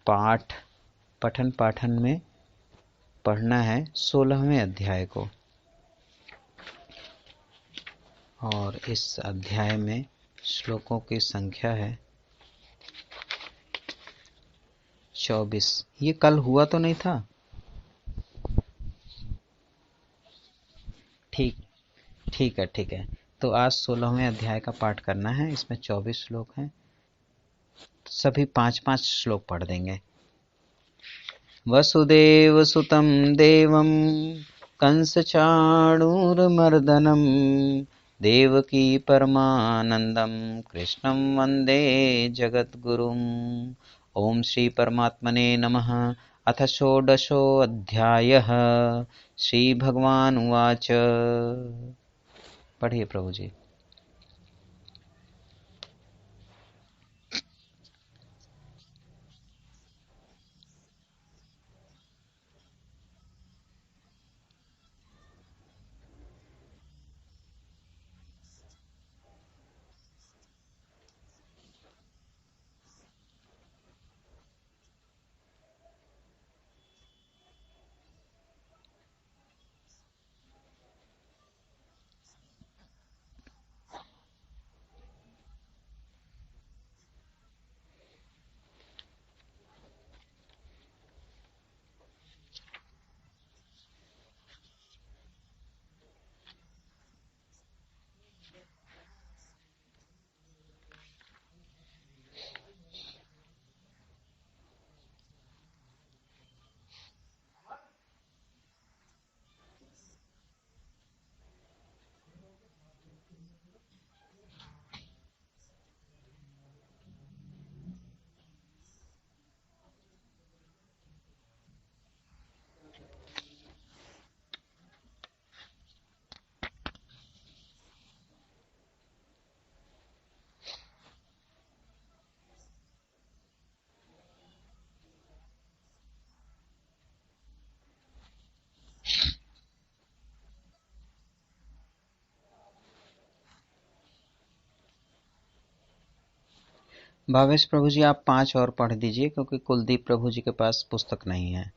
पठन पाठन में पढ़ना है 16वें अध्याय को, और इस अध्याय में श्लोकों की संख्या है 24। ये कल हुआ तो नहीं था? ठीक ठीक है। तो आज 16वें अध्याय का पाठ करना है। इसमें 24 श्लोक हैं। सभी 5-5 श्लोक पढ़ देंगे। वसुदेव सुतं देवं कंसचाणूरमर्दनं देवकी परमानंदं कृष्णं वंदे जगद्गुरुम्। ओम श्री परमात्मने नमः। अथ षोडशोऽध्यायः। श्री भगवान उवाच। पढ़िए प्रभु जी। भावेश प्रभु जी, आप 5 और पढ़ दीजिए, क्योंकि कुलदीप प्रभु जी के पास पुस्तक नहीं है।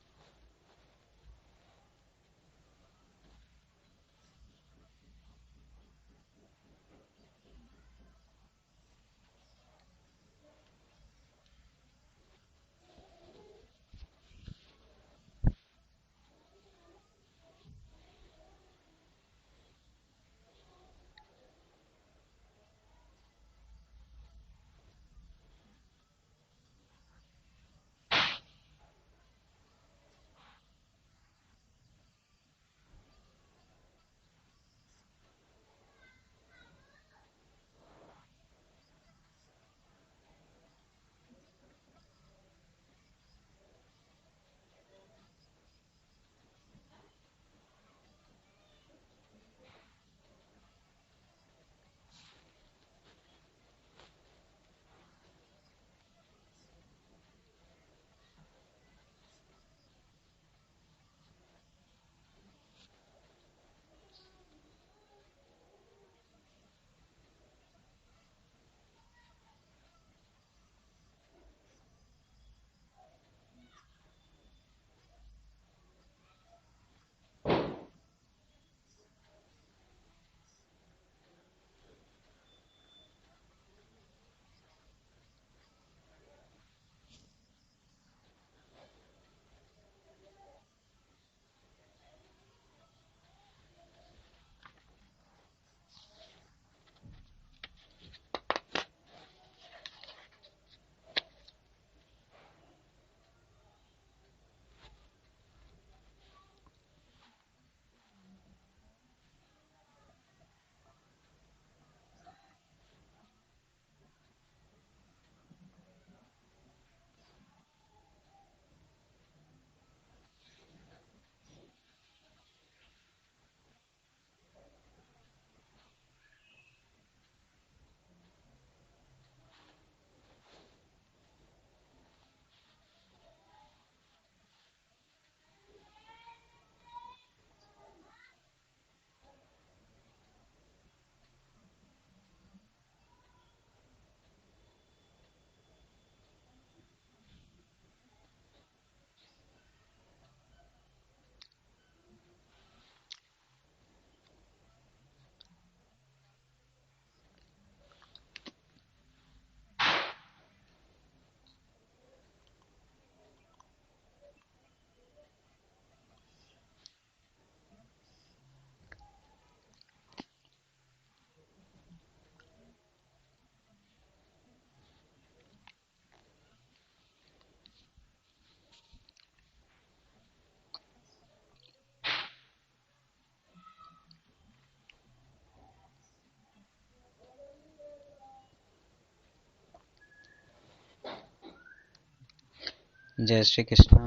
जय श्री कृष्ण।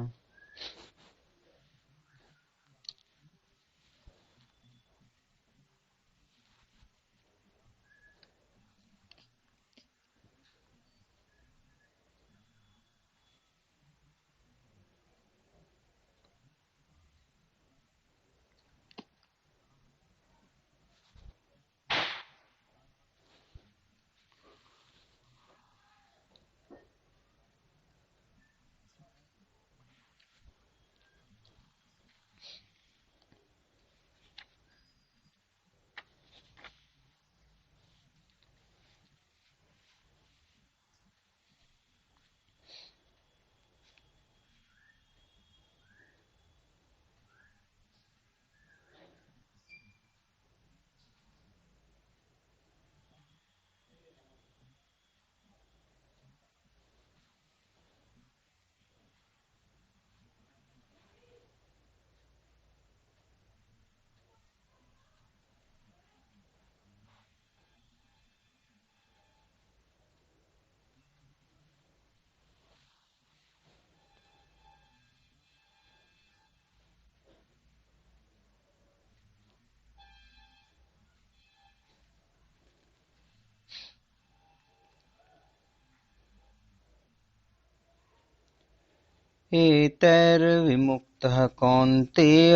एतैर्विमुक्तः कौन्तेय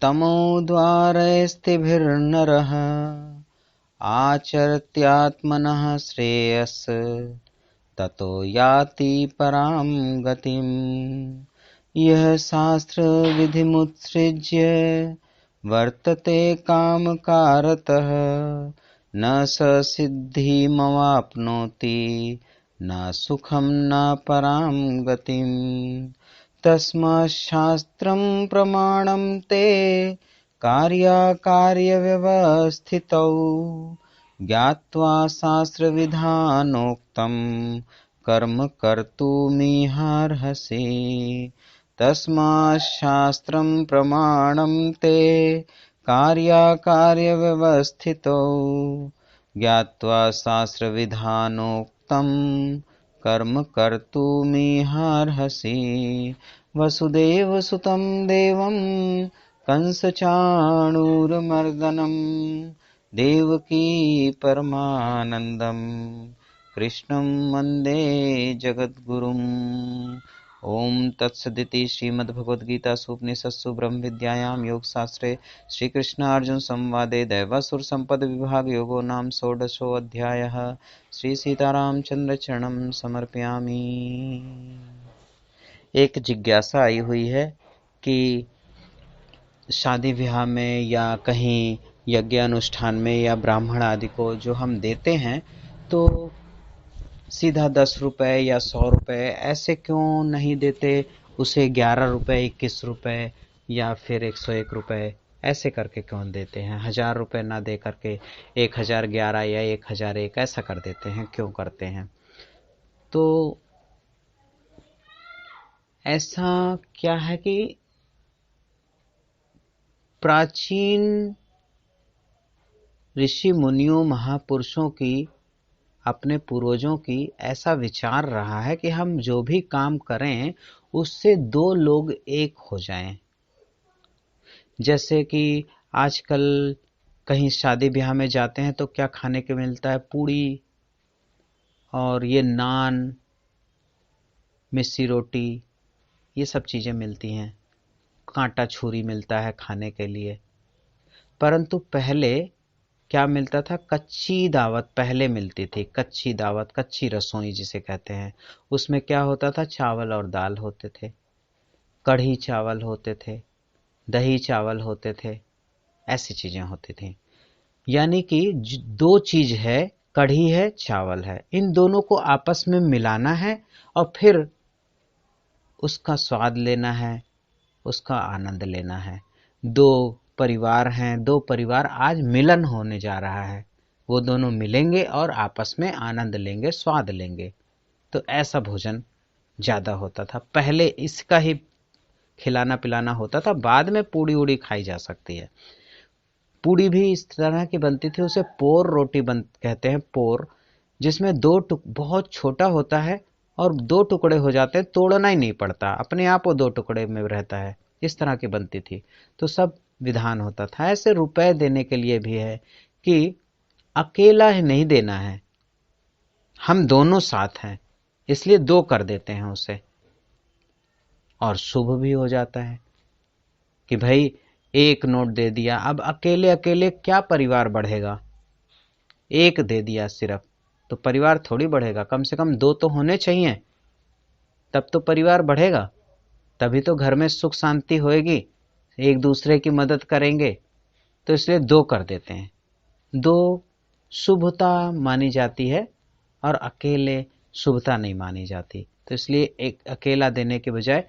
तमोद्वारैस्त्रिभिर्नरः आचरत्यात्मनः श्रेयस ततो याति परां गतिम्। यः शास्त्रविधिमुत्सृज्य वर्तते कामकारतः न स सिद्धिमवाप्नोति न सुखं न परां गतिम्। तस्माच्छास्त्रं प्रमाणं ते कार्याकार्यव्यवस्थितौ ज्ञात्वा शास्त्रविधानोक्तं कर्म कर्तुमिहार्हसि। तस्माच्छास्त्रं प्रमाणं ते कार्याकार्यव्यवस्थितौ ज्ञात्वा शास्त्रविधानोक्तं कर्म कर्तुमिहार्हसि। वसुदेवसुतं देवं कंसचाणूरमर्दनं देवकी परमानन्दं कृष्णं वन्दे जगद्गुरुम्। ओम तत्सदिति श्रीमद्भगवद्गीतासु उपनिषत्सु ब्रह्मविद्यायां योगशास्त्रे श्रीकृष्णार्जुन संवादे दैवासुर संपद विभाग योगो नाम षोडशोऽध्यायः। श्री सीतारामचंद्र चरणं समर्पयामि। एक जिज्ञासा आई हुई है कि शादी ब्याह में या कहीं यज्ञ अनुष्ठान में या ब्राह्मण आदि को जो हम देते हैं तो सीधा 10 रुपए या 100 रुपए ऐसे क्यों नहीं देते, उसे 11 रुपए 21 रुपए या फिर 101 रुपए ऐसे करके क्यों देते हैं? 1000 रुपए ना दे करके 1011 या 1001 ऐसा कर देते हैं, क्यों करते हैं? तो ऐसा क्या है कि प्राचीन ऋषि मुनियों महापुरुषों की, अपने पूर्वजों की ऐसा विचार रहा है कि हम जो भी काम करें उससे 2 लोग एक हो जाएं। जैसे कि आजकल कहीं शादी ब्याह में जाते हैं तो क्या खाने को मिलता है? पूड़ी और ये नान, मिस्सी रोटी, ये सब चीजें मिलती हैं। कांटा छुरी मिलता है खाने के लिए। परंतु पहले क्या मिलता था? कच्ची दावत पहले मिलती थी। कच्ची दावत, कच्ची रसोई जिसे कहते हैं। उसमें क्या होता था? चावल और दाल होते थे, कढ़ी चावल होते थे, दही चावल होते थे, ऐसी चीजें होती थी। यानी कि 2 चीज है, कढ़ी है, चावल है, इन दोनों को आपस में मिलाना है और फिर उसका स्वाद लेना है, उसका आनंद लेना है। 2 परिवार हैं, 2 परिवार आज मिलन होने जा रहा है। वो दोनों मिलेंगे और आपस में आनंद लेंगे, स्वाद लेंगे। तो ऐसा भोजन ज्यादा होता था पहले। इसका ही खिलाना पिलाना होता था। बाद में पूड़ी उड़ी खाई जा सकती है। पूड़ी भी इस तरह की बनती थी, उसे पोर रोटी बन कहते हैं, पोर, जिसमें 2 टुक बहुत छोटा होता है और दो टुकड़े हो जाते हैं, तोड़ना ही नहीं पड़ता, अपने आप वो दो टुकड़े में रहता है। इस तरह की बनती थी। तो सब विधान होता था। ऐसे रुपए देने के लिए भी है कि अकेला ही नहीं देना है, हम दोनों साथ हैं, इसलिए दो कर देते हैं उसे, और शुभ भी हो जाता है कि भाई एक नोट दे दिया। अब अकेले अकेले क्या परिवार बढ़ेगा, एक दे दिया सिर्फ तो परिवार थोड़ी बढ़ेगा, कम से कम दो तो होने चाहिए, तब तो परिवार बढ़ेगा, तभी तो घर में सुख शांति होएगी, एक दूसरे की मदद करेंगे। तो इसलिए दो कर देते हैं। दो शुभता मानी जाती है और अकेले शुभता नहीं मानी जाती, तो इसलिए एक अकेला देने के बजाय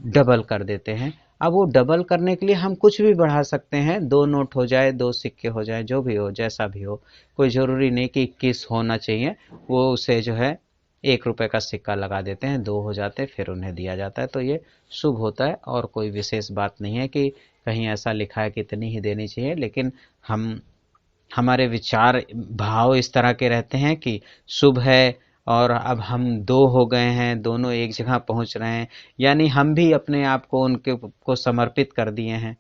डबल कर देते हैं। अब वो डबल करने के लिए हम कुछ भी बढ़ा सकते हैं, दो नोट हो जाए, दो सिक्के हो जाए, जो भी हो, जैसा भी हो, कोई ज़रूरी नहीं कि 21 होना चाहिए। वो उसे जो है 1 रुपए का सिक्का लगा देते हैं, दो हो जाते हैं, फिर उन्हें दिया जाता है, तो ये शुभ होता है। और कोई विशेष बात नहीं है कि कहीं ऐसा लिखा है कि इतनी ही देनी चाहिए, लेकिन हम हमारे विचार भाव इस तरह के रहते हैं कि शुभ है, और अब हम दो हो गए हैं, दोनों एक जगह पहुंच रहे हैं, यानी हम भी अपने आप को उनके को समर्पित कर दिए हैं।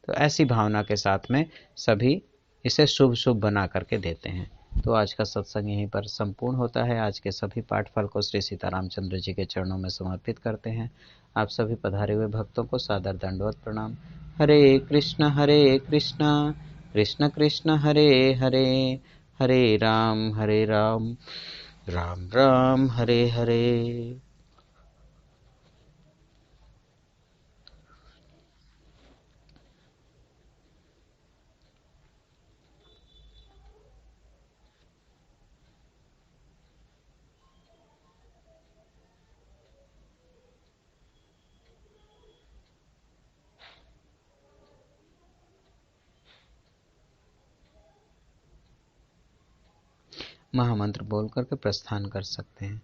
तो ऐसी भावना के साथ में सभी इसे शुभ शुभ बना करके देते हैं। तो आज का सत्संग यहीं पर संपूर्ण होता है। आज के सभी पाठफल को श्री सीतारामचंद्र जी के चरणों में समर्पित करते हैं। आप सभी पधारे हुए भक्तों को सादर दंडवत प्रणाम। हरे कृष्ण कृष्ण कृष्ण हरे हरे, हरे राम राम राम हरे हरे। महामंत्र बोल करके प्रस्थान कर सकते हैं।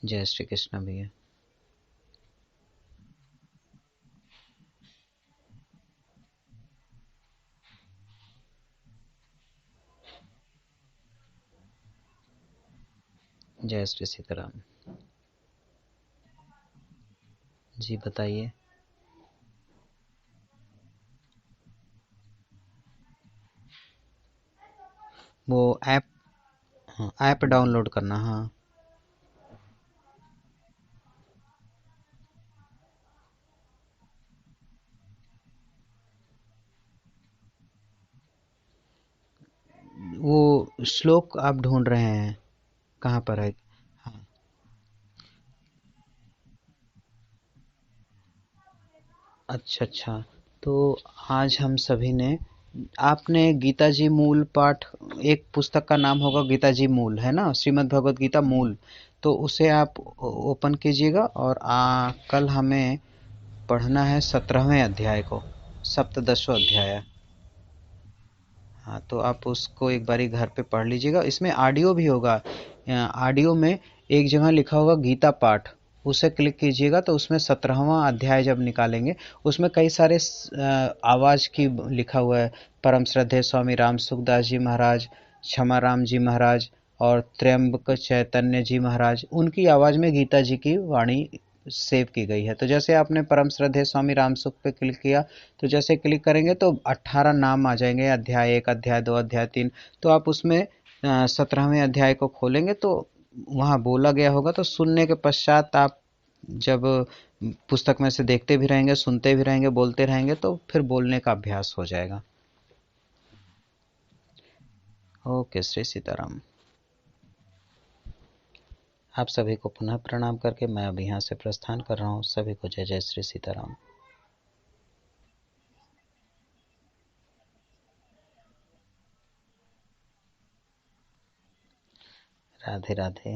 जय श्री कृष्ण भैया। जय श्री सीताराम। जी बताइए। वो ऐप, हाँ ऐप डाउनलोड करना। हाँ वो श्लोक आप ढूंढ रहे हैं, कहाँ पर है? हाँ अच्छा अच्छा। तो आज हम सभी ने, आपने गीता जी मूल पाठ, एक पुस्तक का नाम होगा गीता जी मूल, है ना, श्रीमद् भगवत गीता मूल। तो उसे आप ओपन कीजिएगा, और कल हमें पढ़ना है 17वें अध्याय को, सप्तदशो अध्याय। हाँ तो आप उसको एक बारी घर पे पढ़ लीजिएगा, इसमें ऑडियो भी होगा। ऑडियो में एक जगह लिखा होगा गीता पाठ, उसे क्लिक कीजिएगा तो उसमें 17वां अध्याय जब निकालेंगे, उसमें कई सारे आवाज की लिखा हुआ है। परम श्रद्धेय स्वामी राम सुखदास जी महाराज, क्षमाराम जी महाराज और त्र्यंबक चैतन्य जी महाराज, उनकी आवाज में गीता जी की वाणी सेव की गई है। तो जैसे आपने परम श्रद्धेय स्वामी रामसुख पे क्लिक किया, तो जैसे क्लिक करेंगे तो 18 नाम आ जाएंगे, अध्याय 1, अध्याय 2, अध्याय 3। तो आप उसमें 17वें अध्याय को खोलेंगे तो वहाँ बोला गया होगा, तो सुनने के पश्चात आप जब पुस्तक में से देखते भी रहेंगे, सुनते भी रहेंगे, बोलते रहेंगे, तो फिर बोलने का अभ्यास हो जाएगा। ओके, श्री सीताराम। आप सभी को पुनः प्रणाम करके मैं अब यहाँ से प्रस्थान कर रहा हूँ। सभी को जय जय श्री सीताराम। राधे राधे।